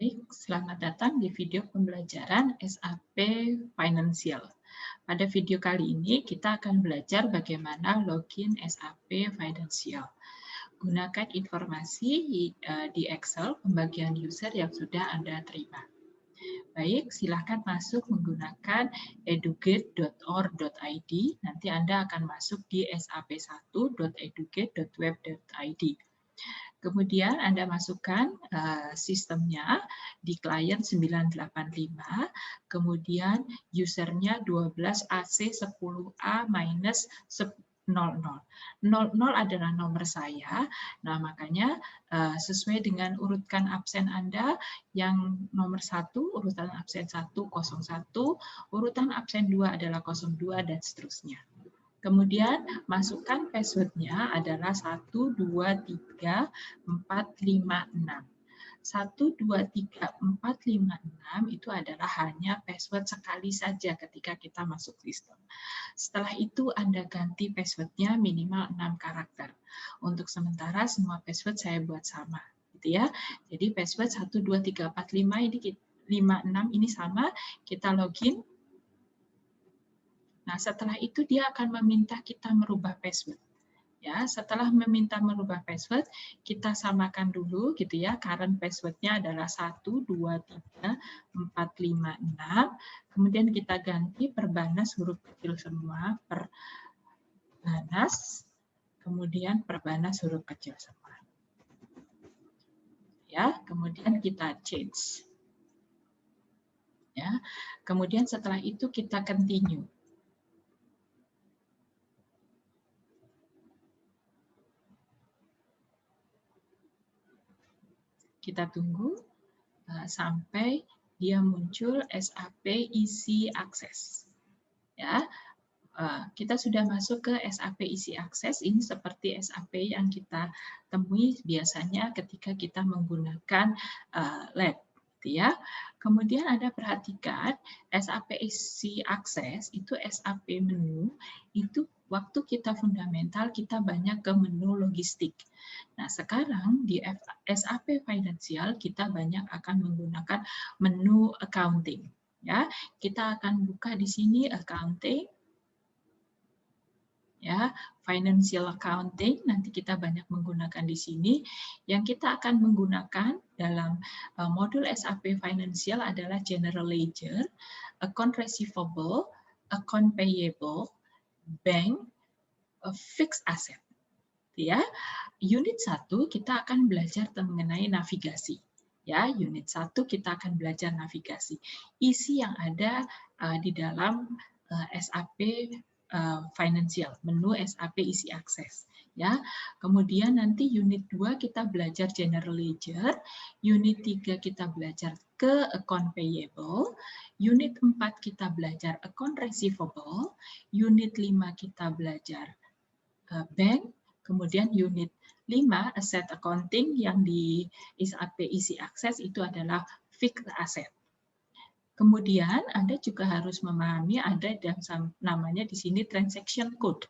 Baik, selamat datang di video pembelajaran SAP Financial. Pada video kali ini kita akan belajar bagaimana login SAP Financial. Gunakan informasi di Excel pembagian user yang sudah Anda terima. Baik, silakan masuk menggunakan educate.or.id. Nanti Anda akan masuk di sap1.educate.web.id. Kemudian Anda masukkan sistemnya di client 985, kemudian usernya 12AC10A-00. 00 adalah nomor saya. Nah, makanya sesuai dengan urutkan absen Anda, yang nomor 1, urutan absen 1, 01, urutan absen 2 adalah 02, dan seterusnya. Kemudian masukkan password-nya adalah 1, 2, 3, 4, 5, 6. 1, 2, 3, 4, 5, 6 itu adalah hanya password sekali saja ketika kita masuk sistem. Setelah itu Anda ganti password-nya minimal 6 karakter. Untuk sementara semua password saya buat sama, gitu ya. Jadi password 1, 2, 3, 4, 5 ini 5, 6 ini sama, kita login. Nah, setelah itu dia akan meminta kita merubah password. Ya, setelah meminta merubah password, kita samakan dulu gitu ya. Current password-nya adalah 1, 2, 3, 4, 5, 6. Kemudian kita ganti perbanas huruf kecil semua, perbanas, kemudian perbanas huruf kecil semua. Ya, kemudian kita change. Ya, kemudian setelah itu kita continue. Kita tunggu sampai dia muncul SAP Easy Access. Ya, kita sudah masuk ke SAP Easy Access. Ini seperti SAP yang kita temui biasanya ketika kita menggunakan lab, gitu ya. Kemudian Anda perhatikan SAP Easy Access itu SAP menu itu waktu kita fundamental kita banyak ke menu logistik. Nah, sekarang di SAP Financial kita banyak akan menggunakan menu accounting. Ya, kita akan buka di sini accounting, ya, financial accounting. Nanti kita banyak menggunakan di sini. Yang kita akan menggunakan dalam modul SAP Financial adalah general ledger, account receivable, account payable, bank, fixed asset. Ya, unit 1 kita akan belajar mengenai navigasi. Ya, unit 1 kita akan belajar navigasi. Isi yang ada di dalam SAP Financial, menu SAP Easy Access. Ya, kemudian nanti unit 2 kita belajar general ledger, unit 3 kita belajar ke account payable, unit 4 kita belajar account receivable, unit 5 kita belajar bank, kemudian unit 5 asset accounting yang di SAP Easy Access itu adalah fixed asset. Kemudian Anda juga harus memahami ada yang namanya di sini transaction code.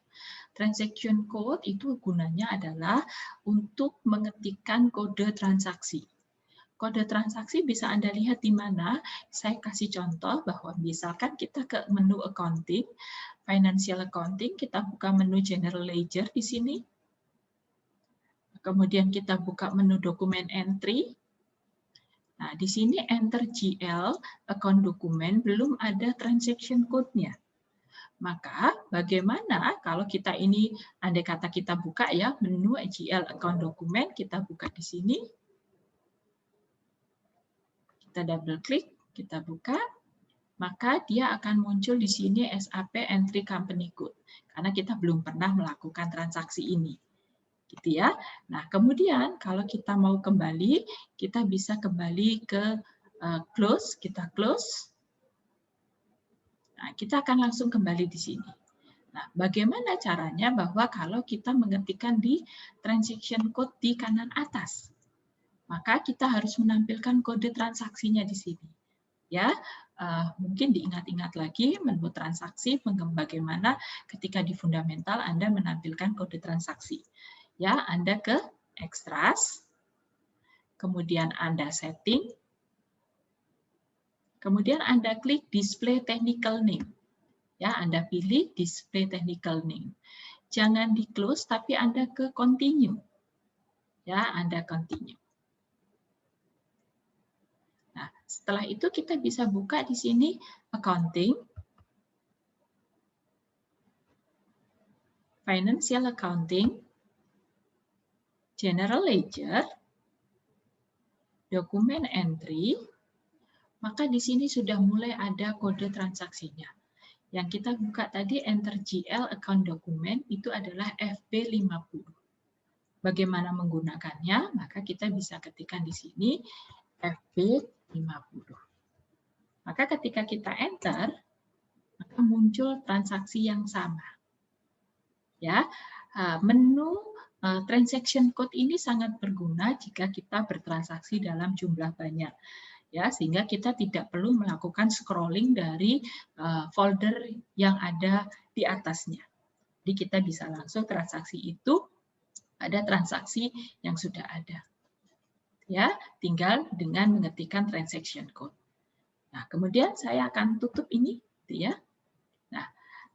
Transaction code itu gunanya adalah untuk mengetikkan kode transaksi. Kode transaksi bisa Anda lihat di mana. Saya kasih contoh bahwa misalkan kita ke menu accounting, financial accounting, kita buka menu general ledger di sini. Kemudian kita buka menu dokumen entry. Nah, di sini enter GL, account dokumen, belum ada transaction code-nya. Maka bagaimana kalau kita ini, andai kata kita buka ya, menu GL account dokumen, kita buka di sini. Kita double klik, kita buka. Maka dia akan muncul di sini SAP Entry Company Code. Karena kita belum pernah melakukan transaksi ini. Gitu ya. Nah, kemudian kalau kita mau kembali, kita bisa kembali ke close, kita close. Nah, kita akan langsung kembali di sini. Nah, bagaimana caranya bahwa kalau kita mengetikkan di transaction code di kanan atas, maka kita harus menampilkan kode transaksinya di sini. Ya, mungkin diingat-ingat lagi menu transaksi, bagaimana ketika di fundamental Anda menampilkan kode transaksi. Ya, Anda ke extras, kemudian Anda setting, Kemudian Anda klik Display Technical Name. Ya, Anda pilih Display Technical Name. Jangan di close, tapi Anda ke Continue. Ya, Anda Continue. Nah, setelah itu kita bisa buka di sini Accounting, Financial Accounting, General Ledger, Document Entry, maka di sini sudah mulai ada kode transaksinya. Yang kita buka tadi Enter GL Account Document itu adalah FB50. Bagaimana menggunakannya? Maka kita bisa ketikkan di sini FB50. Maka ketika kita enter, maka muncul transaksi yang sama. Ya, menu transaction code ini sangat berguna jika kita bertransaksi dalam jumlah banyak. Ya, sehingga kita tidak perlu melakukan scrolling dari folder yang ada di atasnya. Jadi kita bisa langsung transaksi itu pada transaksi yang sudah ada. Ya, tinggal dengan mengetikkan transaction code. Nah, kemudian saya akan tutup ini, gitu ya. Nah,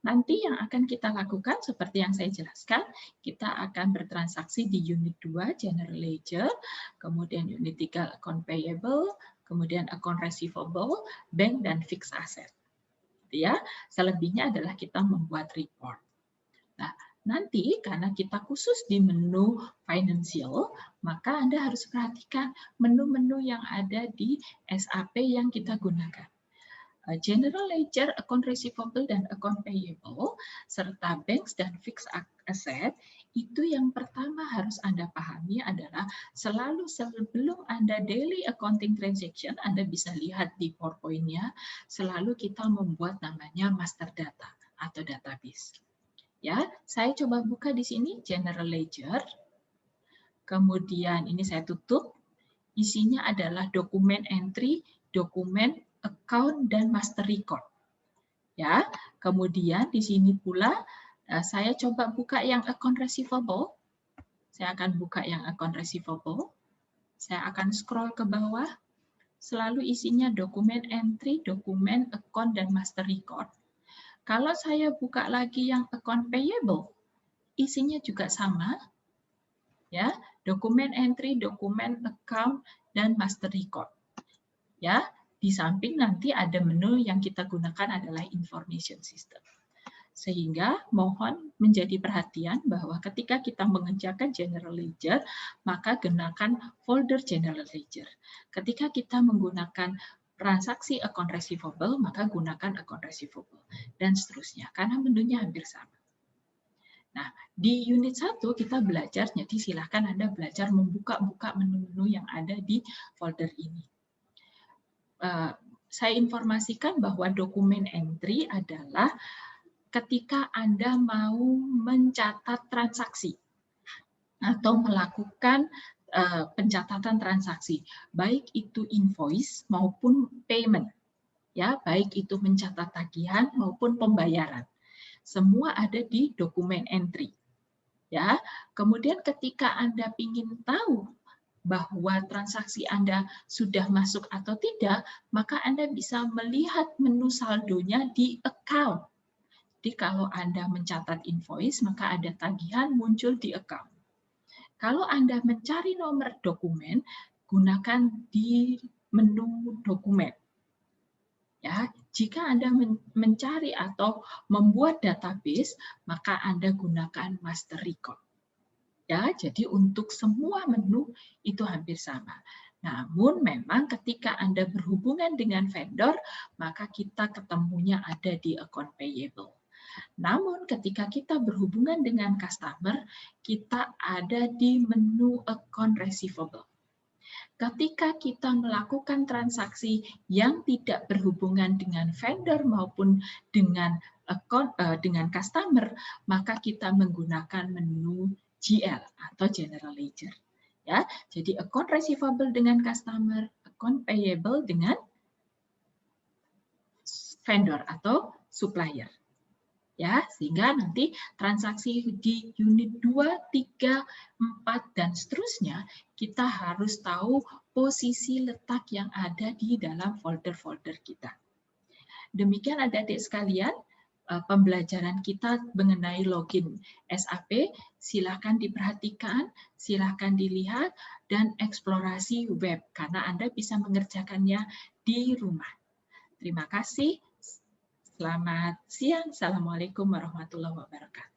nanti yang akan kita lakukan seperti yang saya jelaskan, kita akan bertransaksi di unit 2 General Ledger, kemudian unit 3 Account Payable, kemudian Account Receivable, Bank dan Fixed Asset. Gitu ya. Selebihnya adalah kita membuat report. Nah, nanti karena kita khusus di menu Financial, maka Anda harus perhatikan menu-menu yang ada di SAP yang kita gunakan. General Ledger, Account Receivable, dan Account Payable, serta Banks dan Fixed Asset, itu yang pertama harus Anda pahami adalah selalu sebelum Anda daily accounting transaction, Anda bisa lihat di PowerPoint-nya, selalu kita membuat namanya master data atau database. Ya, saya coba buka di sini General Ledger. Kemudian ini saya tutup. Isinya adalah dokumen entry, dokumen account dan master record. Ya, kemudian di sini pula saya coba buka yang account receivable. Saya akan buka yang account receivable. Saya akan scroll ke bawah. Selalu isinya dokumen entry, dokumen account dan master record. Kalau saya buka lagi yang account payable, isinya juga sama, ya, dokumen entry, dokumen account, dan master record. Ya, di samping nanti ada menu yang kita gunakan adalah information system. Sehingga mohon menjadi perhatian bahwa ketika kita mengerjakan General Ledger, maka gunakan folder General Ledger. Ketika kita menggunakan transaksi account receivable, maka gunakan account receivable, dan seterusnya, karena menunya hampir sama. Nah, di unit 1 kita belajar, jadi silahkan Anda belajar membuka-buka menu-menu yang ada di folder ini. Saya informasikan bahwa dokumen entry adalah ketika Anda mau mencatat transaksi atau melakukan pencatatan transaksi, baik itu invoice maupun payment, ya, baik itu mencatat tagihan maupun pembayaran, semua ada di dokumen entry. Ya, kemudian ketika Anda ingin tahu bahwa transaksi Anda sudah masuk atau tidak, maka Anda bisa melihat menu saldonya di account. Jadi kalau Anda mencatat invoice, maka ada tagihan muncul di account. Kalau Anda mencari nomor dokumen, gunakan di menu dokumen. Ya, jika Anda mencari atau membuat database, maka Anda gunakan master record. Ya, jadi untuk semua menu itu hampir sama. Namun memang ketika Anda berhubungan dengan vendor, maka kita ketemunya ada di account payable. Namun ketika kita berhubungan dengan customer, kita ada di menu account receivable. Ketika kita melakukan transaksi yang tidak berhubungan dengan vendor maupun dengan dengan customer, maka kita menggunakan menu GL atau General Ledger. Ya, jadi account receivable dengan customer, account payable dengan vendor atau supplier. Ya, sehingga nanti transaksi di unit 2, 3, 4, dan seterusnya, kita harus tahu posisi letak yang ada di dalam folder-folder kita. Demikian adik-adik sekalian, pembelajaran kita mengenai login SAP. Silakan diperhatikan, silakan dilihat, dan eksplorasi web, karena Anda bisa mengerjakannya di rumah. Terima kasih. Selamat siang. Assalamualaikum warahmatullahi wabarakatuh.